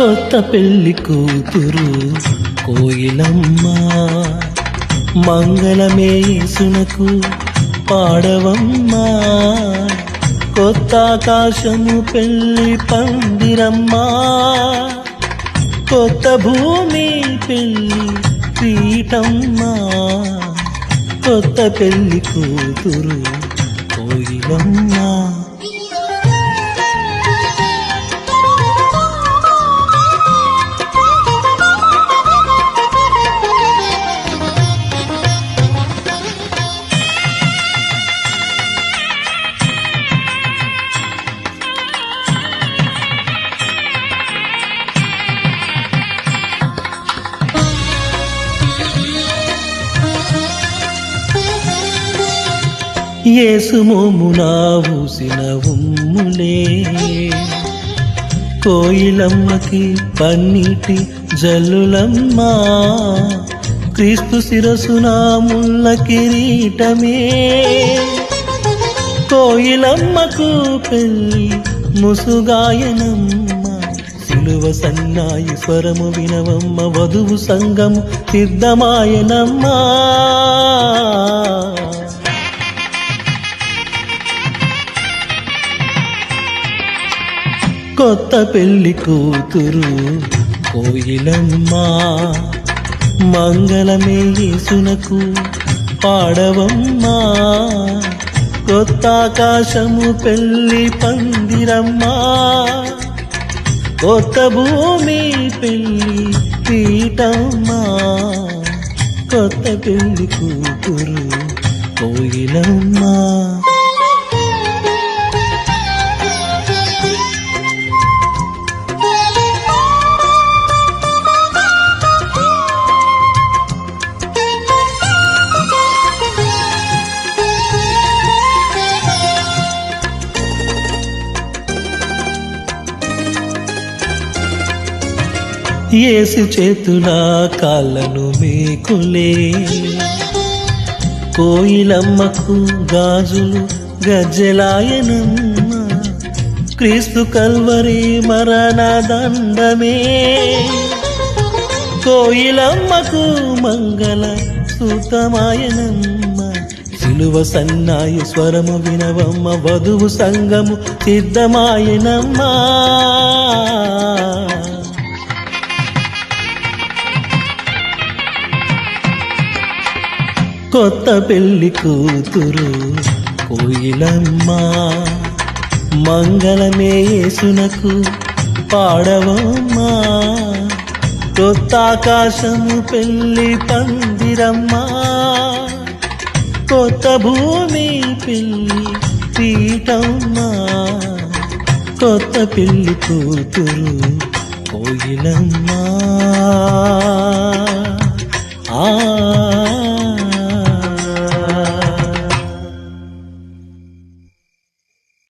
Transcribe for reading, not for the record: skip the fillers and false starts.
కొత్త పెళ్లి కూతురు కోయిలమ్మ మంగళమే యేసునకు పాడవమ్మా కొత్త ఆకాశము పెళ్లి పందిరమ్మా కొత్త భూమి పెళ్లి పీఠమ్మా కొత్త పెళ్లి కూతురు కోయిలమ్మా యేసు మోమున ఊసిన ఉమ్ములే కోయిలమ్మకి పన్నీటి జల్లులమ్మా క్రీస్తు శిరసున ముల్ల కిరీటమే కోయిలమ్మకు పెళ్లి ముసుగాయనమ్మ సిలువ సన్నాయి స్వరము వినవమ్మ వధువు సంగము సిద్ధమాయనమ్మా కొత్త పెళ్లి కూతురు కోయిలమ్మా మంగళమే యేసునకు పాడవమ్మా కొత్త ఆకాశము పెళ్లి పందిరమ్మా కొత్త భూమి పెళ్లి పీఠమ్మా కొత్త పెళ్లి కూతురు కోయిలమ్మా యేసు చేతుల కాళ్ళను మేకులే కోయిలమ్మకు గాజులు గజ్జెలాయనమ్మ క్రీస్తు కల్వరి మరణ దండమే కోయిలమ్మకు మంగళ సూతమాయనమ్మ సిలువ సన్నాయి స్వరము వినవమ్మ వధువు సంగము సిద్ధమాయనమ్మా కొత్త పెళ్లి కూతురు కోయిలమ్మా మంగళమే యేసునకు పాడవమ్మా కొత్త ఆకాశము పెళ్లి పందిరమ్మా కొత్త భూమి పెళ్లి పీఠమ్మా కొత్త పెళ్లి కూతురు కోయిలమ్మా